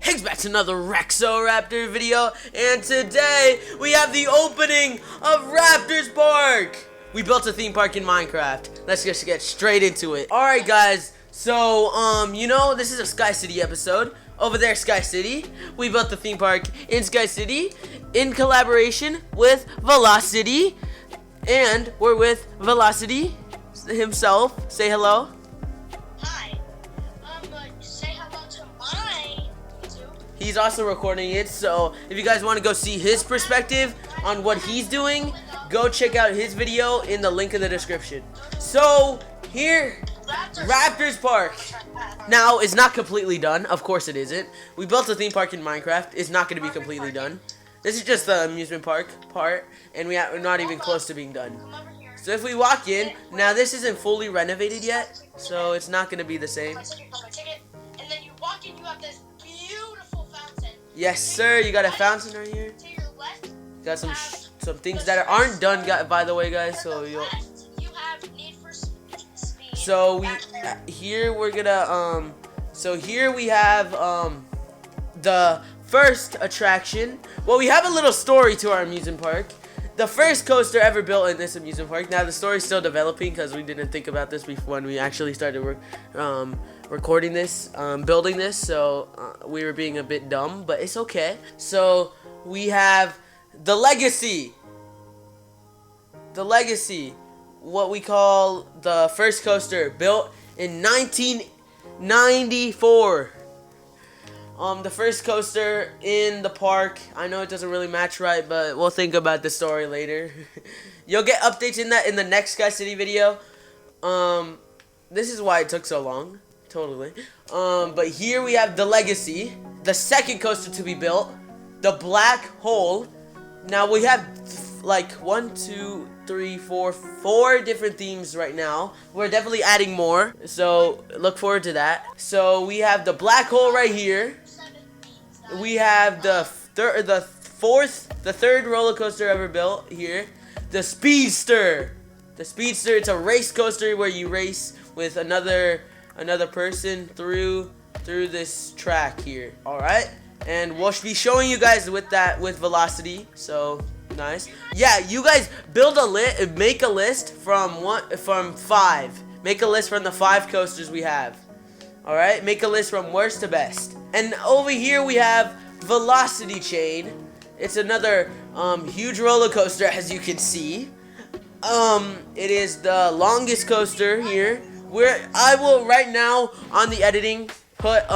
Hey, back to another Raptor video, and today we have the opening of Raptors Park. We built a theme park in Minecraft. Let's just get straight into it. Alright guys, so you know, this is a SkyCity episode. Over there, SkyCity. We built the theme park in SkyCity in collaboration with Velocity. And we're with Velocity himself. Say hello. Hi. Say hello to my YouTube. He's also recording it, so if you guys want to go see his perspective on what he's doing, go check out his video in the link in the description. So, here, Raptors Park. Now, it's not completely done. Of course it isn't. We built a theme park in Minecraft. It's not going to be completely done. This is just the amusement park part, and we're not even close to being done. So if we walk in, now this isn't fully renovated yet, so it's not going to be the same. And then you walk in, you have this beautiful fountain. Yes, sir. You got a fountain right here. To your left, Got some things that aren't done, by the way, guys. So you have Need for Speed. So here we're gonna so here we have the first attraction. Well, we have a little story to our amusement park. The first coaster ever built in this amusement park. Now the story's still developing because we didn't think about this before when we actually started recording this, building this. So we were being a bit dumb, but it's okay. So we have the legacy. The legacy, what we call the first coaster, built in 1994. The first coaster in the park. I know it doesn't really match right, but we'll think about the story later. You'll get updates in the next SkyCity video. This is why it took so long. Totally. But here we have the legacy, the second coaster to be built, the black hole. Now we have like 4 different themes right now. We're definitely adding more, so look forward to that. So we have the black hole right here. We have the third roller coaster ever built here, the Speedster. The Speedster, it's a race coaster where you race with another person through this track here. All right, and we'll be showing you guys with Velocity. So nice. Yeah, you guys make a list from 5. Make a list from the 5 coasters we have. All right, make a list from worst to best. And over here we have Velocity Chain. It's another huge roller coaster, as you can see. It is the longest coaster here. I will right now on the editing put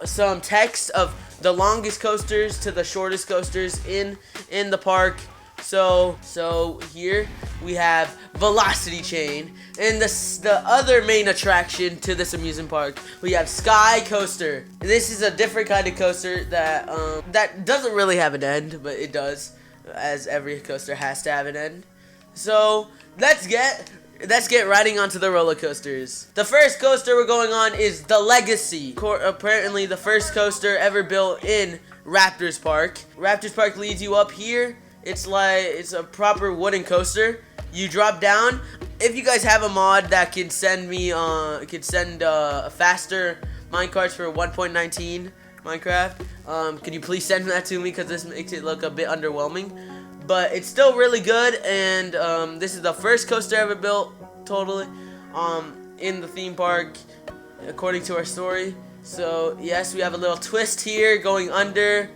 some text of the longest coasters to the shortest coasters in the park. So here we have Velocity Chain, and the other main attraction to this amusement park, we have Sky Coaster. This is a different kind of coaster that doesn't really have an end, but it does, as every coaster has to have an end. So let's get riding onto the roller coasters. The first coaster we're going on is the Legacy. Apparently the first coaster ever built in Raptors Park. Raptors Park leads you up here. It's a proper wooden coaster. You drop down. If you guys have a mod that can send me faster minecarts for 1.19 Minecraft, can you please send that to me, because this makes it look a bit underwhelming. But it's still really good, and this is the first coaster ever built, totally, in the theme park, according to our story. So yes, we have a little twist here going under.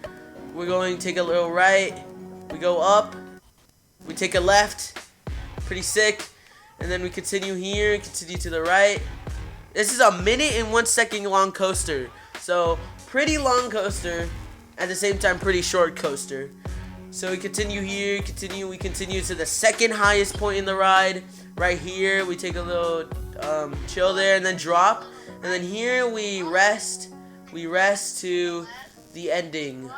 We're going to take a little right. We go up. We take a left. Pretty sick. And then we continue here. Continue to the right. This is a 1 and 1 second long coaster. So pretty long coaster. At the same time, pretty short coaster. So we continue here, we continue to the second highest point in the ride. Right here, we take a little chill there and then drop. And then here we rest to the ending.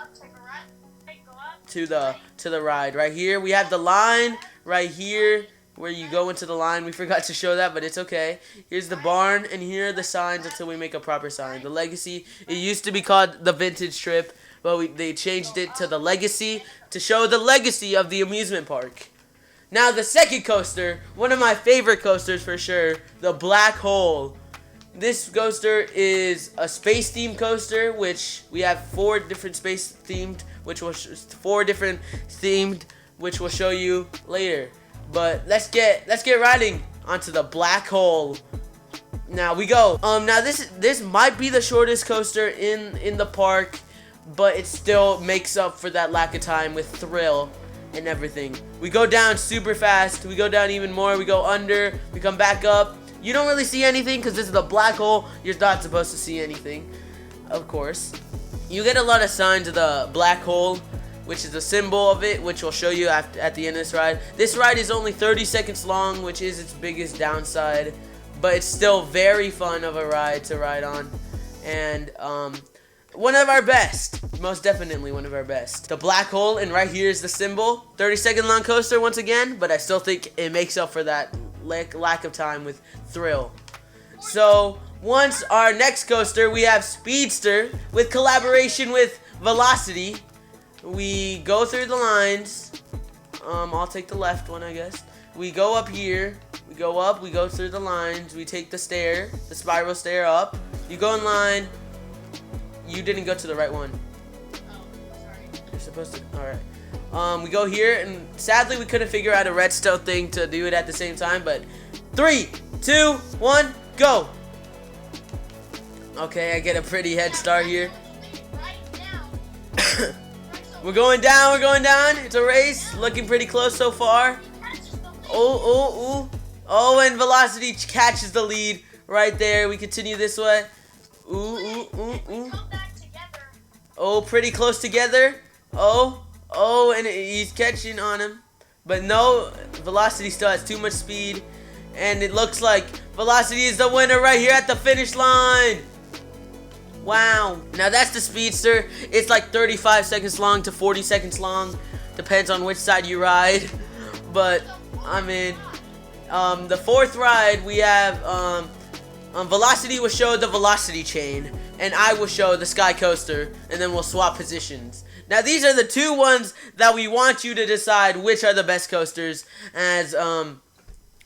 To the ride. Right here, we have the line right here where you go into the line. We forgot to show that, but it's okay. Here's the barn, and here are the signs until we make a proper sign. The Legacy, it used to be called the Vintage Trip, but they changed it to the Legacy to show the legacy of the amusement park. Now the second coaster, one of my favorite coasters for sure, the Black Hole. This coaster is a space themed coaster, which we have 4 different space themed, which will 4 different themed, which we'll show you later. But let's get riding onto the black hole. Now we go. Now this might be the shortest coaster in the park, but it still makes up for that lack of time with thrill and everything. We go down super fast. We go down even more. We go under. We come back up. You don't really see anything because this is a black hole. You're not supposed to see anything, of course. You get a lot of signs of the black hole, which is the symbol of it, which we'll show you at the end of this ride. This ride is only 30 seconds long, which is its biggest downside, but it's still very fun of a ride to ride on. And one of our best, most definitely one of our best. The black hole, and right here is the symbol. 30-second long coaster once again, but I still think it makes up for that lack of time with thrill. So once our next coaster, we have Speedster with collaboration with Velocity. We go through the lines. I'll take the left one, I guess. We go up here. We go up. We go through the lines. We take the stair, the spiral stair up. You go in line. You didn't go to the right one. Oh, sorry. You're supposed to. All right. We go here, and sadly we couldn't figure out a redstone thing to do it at the same time, but 3, 2, 1, go. Okay, I get a pretty head start here. We're going down, it's a race, looking pretty close so far. Oh, and Velocity catches the lead right there. We continue this way. Oh, pretty close together. Oh, and he's catching on him. But no, Velocity still has too much speed. And it looks like Velocity is the winner right here at the finish line. Wow. Now that's the Speedster. It's like 35 seconds long to 40 seconds long. Depends on which side you ride. But, I mean, the 4th ride, we have, Velocity will show the Velocity Chain. And I will show the Sky Coaster. And then we'll swap positions. Now these are the 2 ones that we want you to decide which are the best coasters, as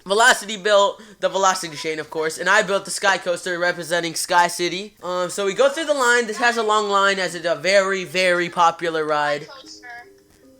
Velocity built the Velocity Chain, of course, and I built the Sky Coaster representing SkyCity. So we go through the line. This has a long line as it's a very, very popular ride.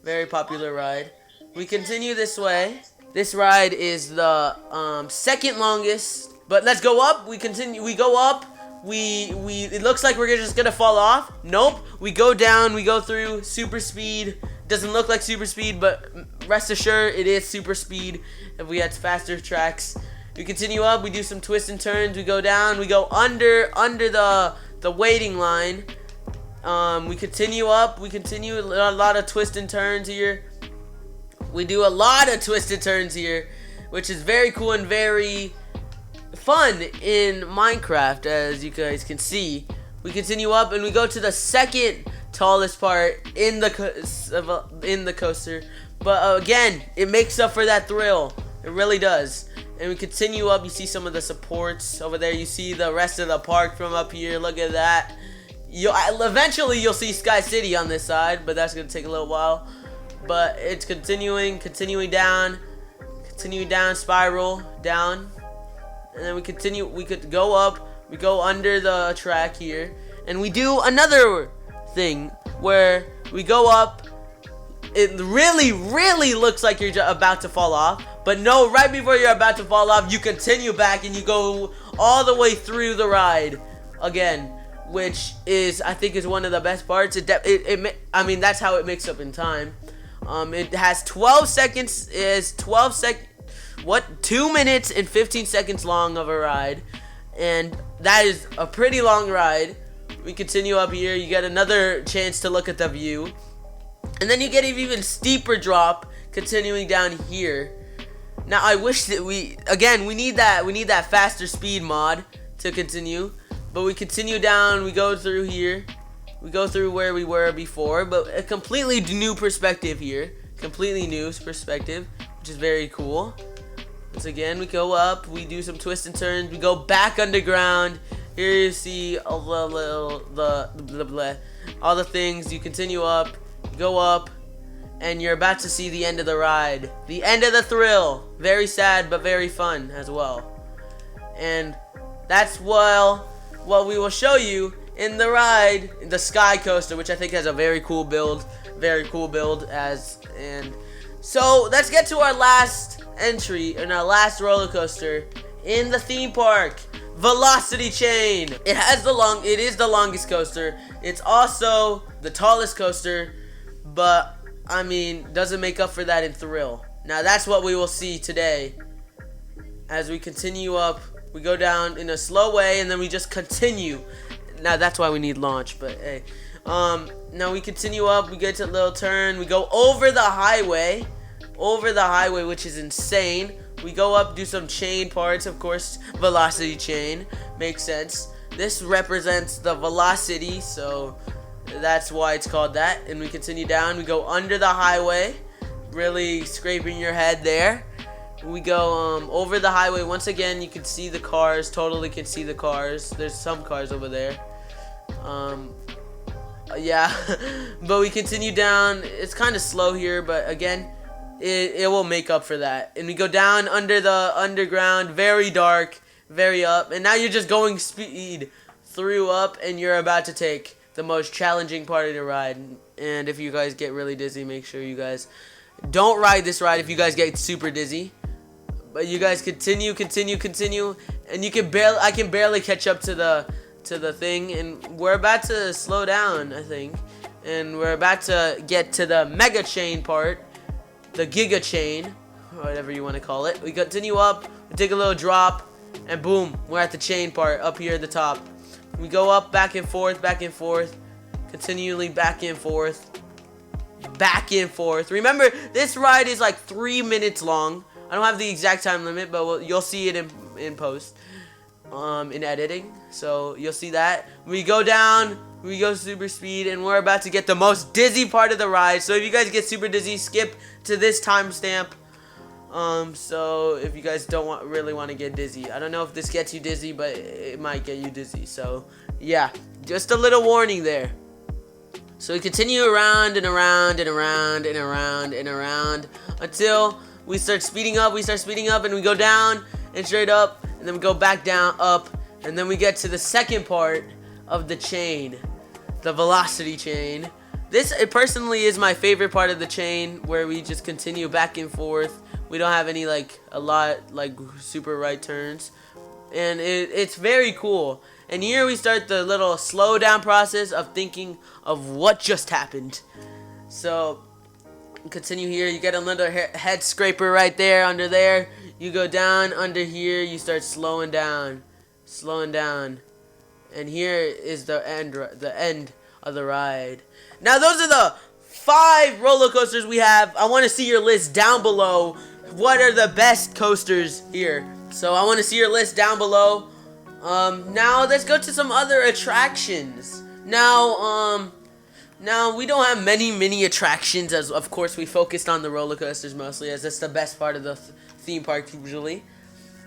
Very popular ride. We continue this way. This ride is the 2nd longest, but let's go up. We continue. We go up. It looks like we're just gonna fall off. Nope. We go down. We go through super speed. Doesn't look like super speed, but rest assured it is super speed. If we had faster tracks, we continue up. We do some twists and turns. We go down. We go under the waiting line. We continue up. We continue a lot of twists and turns here. We do a lot of twisted turns here, which is very cool and very fun in Minecraft, as you guys can see. We continue up and we go to the 2nd tallest part in the coaster, but again, it makes up for that thrill. It really does. And we continue up. You see some of the supports over there. You see the rest of the park from up here. Look at that. Eventually you'll see SkyCity on this side, but that's gonna take a little while. But it's continuing down, spiral down. And then we continue. We could go up. We go under the track here, and we do another thing where we go up. It really looks like you're about to fall off, but no. Right before you're about to fall off, you continue back and you go all the way through the ride again, which is, I think, is one of the best parts. I mean, that's how it makes up in time. It has 12 seconds. Is 12 seconds. 2 minutes and 15 seconds long of a ride, and that is a pretty long ride. We continue up here. You get another chance to look at the view, and then you get an even steeper drop continuing down here. Now I wish that we need that faster speed mod to continue, but we continue down. We go through here. We go through where we were before, but a completely new perspective here. Completely new perspective, which is very cool. Once again, we go up, we do some twists and turns, we go back underground. Here you see all the things. You continue up, go up, and you're about to see the end of the ride. The end of the thrill. Very sad, but very fun as well. And that's what we will show you in the ride, the Sky Coaster, which I think has a very cool build. And so let's get to our last entry and our last roller coaster in the theme park. Velocity Chain. It is the longest coaster. It's also the tallest coaster, but I mean, doesn't make up for that in thrill. Now that's what we will see today. As we continue up, we go down in a slow way and then we just continue. Now that's why we need launch, but hey. Now we continue up, we get to a little turn, we go over the highway, which is insane. We go up, do some chain parts, of course, velocity chain, makes sense. This represents the velocity, so that's why it's called that. And we continue down, we go under the highway, really scraping your head there. We go over the highway. Once again, you can see the cars, totally can see the cars. There's some cars over there. Yeah, but we continue down. It's kind of slow here, but again, it will make up for that. And we go down under the underground, very dark, very up, and now you're just going speed through up, and you're about to take the most challenging part of the ride. And if you guys get really dizzy, make sure you guys don't ride this ride if you guys get super dizzy. But you guys continue, and I can barely catch up to the thing, and we're about to slow down, I think, and we're about to get to the mega chain part, the giga chain, or whatever you want to call it. We continue up, we take a little drop, and boom, we're at the chain part up here at the top. We go up, back and forth, continually back and forth. Remember, this ride is like 3 minutes long. I don't have the exact time limit, but you'll see it in post. In editing, so you'll see that. We go down, we go super speed, and we're about to get the most dizzy part of the ride. So if you guys get super dizzy, skip to this timestamp. So if you guys don't really want to get dizzy, I don't know if this gets you dizzy, but it might get you dizzy. So yeah, just a little warning there. So we continue around and around and around and around and around until we start speeding up, and we go down and straight up, and then we go back down, up, and then we get to the second part of the chain, the velocity chain. This, personally, is my favorite part of the chain, where we just continue back and forth. We don't have any, super right turns, and it's very cool. And here we start the little slow down process of thinking of what just happened. So, continue here, you get a little head scraper right there, under there. You go down under here, you start slowing down, and here is the end of the ride. Now those are the 5 roller coasters we have. I want to see your list down below. What are the best coasters here? So I want to see your list down below. Now let's go to some other attractions. Now we don't have many attractions, as of course we focused on the roller coasters mostly, as that's the best part of the theme park usually.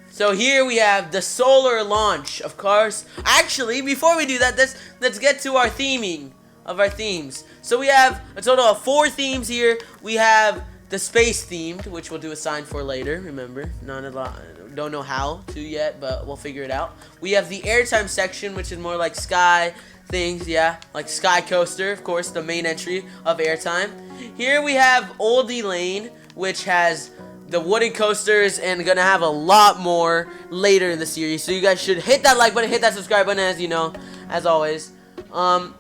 So here we have the solar launch, of course. Actually, before we do that, let's get to our theming of our themes. So we have a total of 4 themes here. We have the space themed, which we'll do a sign for later. Remember, don't know how to yet, but we'll figure it out. We have the airtime section, which is more like sky things, yeah, like Sky Coaster, of course, the main entry of airtime. Here we have Oldie Lane, which has the wooden coasters, and gonna have a lot more later in the series. So you guys should hit that like button, hit that subscribe button, as you know, as always. And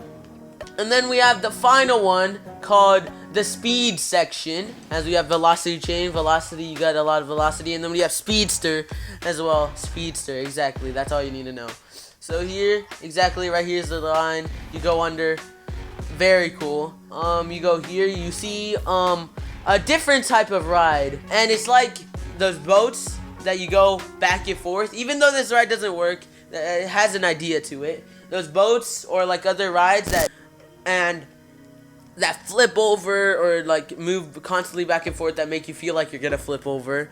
then we have the final one called the speed section, as we have velocity chain, velocity, you got a lot of velocity, and then we have Speedster as well. Speedster, exactly, that's all you need to know. So here, exactly, right here's the line, you go under, very cool. You go here, you see a different type of ride, and it's like those boats that you go back and forth. Even though this ride doesn't work, it has an idea to it. Those boats, or like other rides that flip over, or like move constantly back and forth, that make you feel like you're gonna flip over,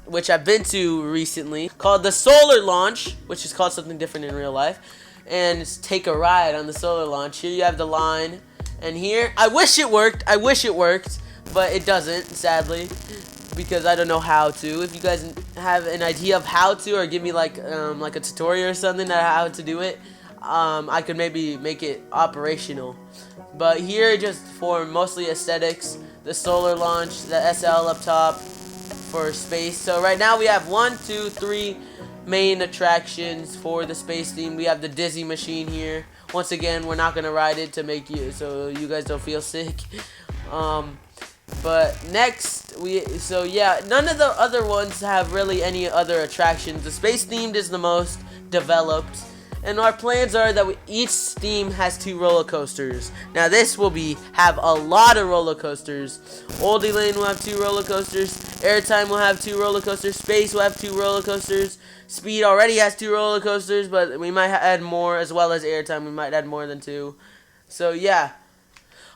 which I've been to recently, called the solar launch, which is called something different in real life. And it's take a ride on the solar launch. Here you have the line, and here, I wish it worked, but it doesn't, sadly. because I don't know how to. If you guys have an idea of how to, or give me like a tutorial or something on how to do it, I could maybe make it operational. But here, just for mostly aesthetics, the solar launch, the SL up top for space. So right now we have 1, 2, 3 main attractions for the space theme. We have the dizzy machine here. Once again, we're not gonna ride it to make you so you guys don't feel sick. But next none of the other ones have really any other attractions. The space themed is the most developed, and our plans are that each theme has 2 roller coasters. Now this will have a lot of roller coasters. Oldie Lane will have 2 roller coasters. Airtime will have 2 roller coasters. Space will have 2 roller coasters. Speed already has 2 roller coasters, but we might add more, as well as Airtime. We might add more than 2. So yeah,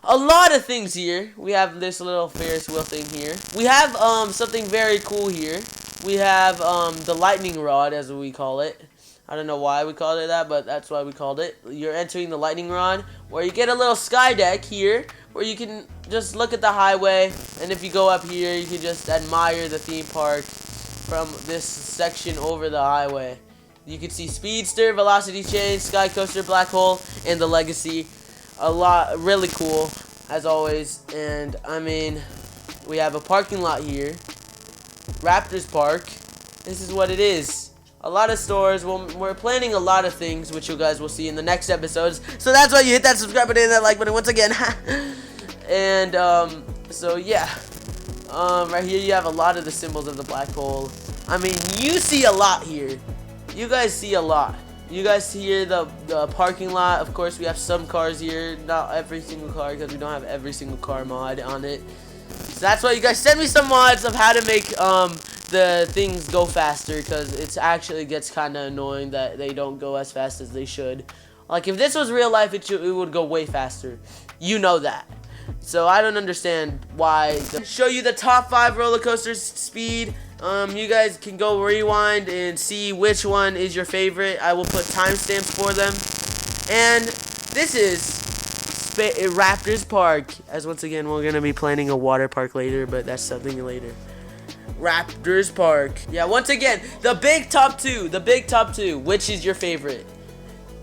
a lot of things here. We have this little Ferris wheel thing here. We have something very cool here. We have the lightning rod, as we call it. I don't know why we called it that, but that's why we called it. You're entering the lightning rod, where you get a little sky deck here, where you can just look at the highway, and if you go up here, you can just admire the theme park from this section over the highway. You can see Speedster, Velocity Chain, Sky Coaster, Black Hole, and the Legacy. A lot, really cool, as always. And I mean, we have a parking lot here, Raptor's Park. This is what it is. A lot of stores. We're planning a lot of things, which you guys will see in the next episodes. So that's why you hit that subscribe button and that like button once again. And so yeah, right here you have a lot of the symbols of the black hole. I mean, you see a lot here. You guys see a lot. You guys see here the parking lot. Of course, we have some cars here. Not every single car, because we don't have every single car mod on it. So that's why you guys send me some mods of how to make the things go faster, because it actually gets kind of annoying that they don't go as fast as they should. Like, if this was real life, it would go way faster. You know that. So I don't understand why. Show you the top 5 roller coasters speed. You guys can go rewind and see which one is your favorite. I will put timestamps for them. And this is Raptor's Park. As once again, we're gonna be planning a water park later, but that's something later. Raptor's Park. Yeah, once again, the big top 2. The big top 2. Which is your favorite?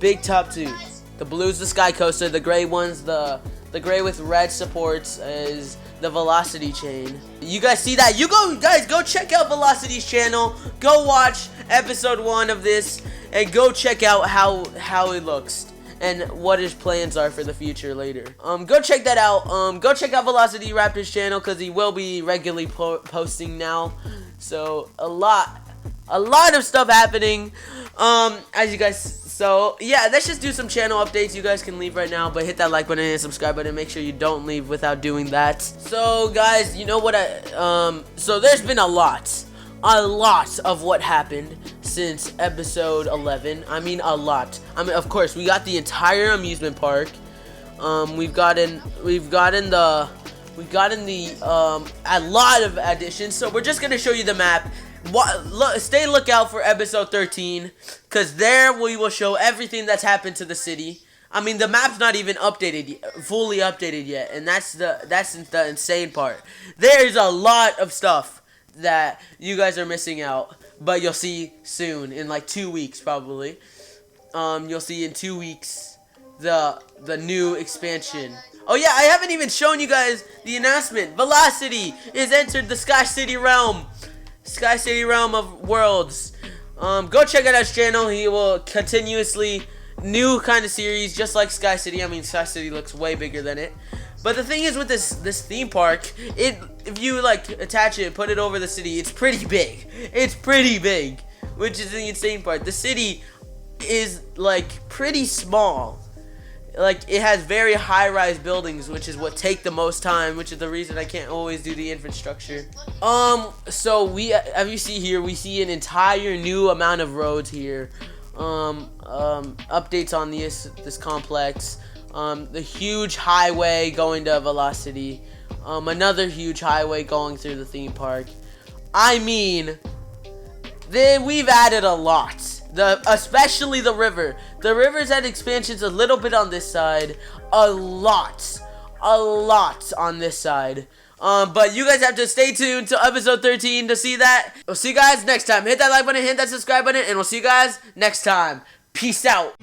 Big top 2. The blue's the Sky Coaster. The gray one's the gray with red supports is the Velocity Chain. You guys see that? You guys go check out Velocity's channel. Go watch episode 1 of this and go check out how it looks and what his plans are for the future later. Go check that out. Go check out Velocity Raptor's channel, because he will be regularly posting now. So a lot of stuff happening. As you guys. So yeah, let's just do some channel updates. You guys can leave right now, but hit that like button and subscribe button. Make sure you don't leave without doing that. So guys, you know what so there's been a lot of what happened since episode 11. I mean, a lot. I mean, of course, we got the entire amusement park. We've gotten a lot of additions. So we're just gonna show you the map. Stay lookout for episode 13, because there we will show everything that's happened to the city. I mean, the map's not even fully updated yet, and that's the insane part. There's a lot of stuff that you guys are missing out, but you'll see soon, in like 2 weeks probably. You'll see in 2 weeks the new expansion. Oh yeah, I haven't even shown you guys the announcement. Velocity is entered the SkyCity realm. SkyCity realm of worlds. Go check out his channel. He will continuously new kind of series, just like SkyCity. I mean, SkyCity looks way bigger than it. But the thing is, with this theme park, if you like attach it, put it over the city, it's pretty big. It's pretty big, which is the insane part. The city is like pretty small. Like, it has very high-rise buildings, which is what take the most time, which is the reason I can't always do the infrastructure. So as you see here, we see an entire new amount of roads here. Updates on this complex. The huge highway going to Velocity. Another huge highway going through the theme park. I mean, we've added a lot. Especially the river. The river's had expansions a little bit on this side. A lot on this side. But you guys have to stay tuned to episode 13 to see that. We'll see you guys next time. Hit that like button, hit that subscribe button, and we'll see you guys next time. Peace out.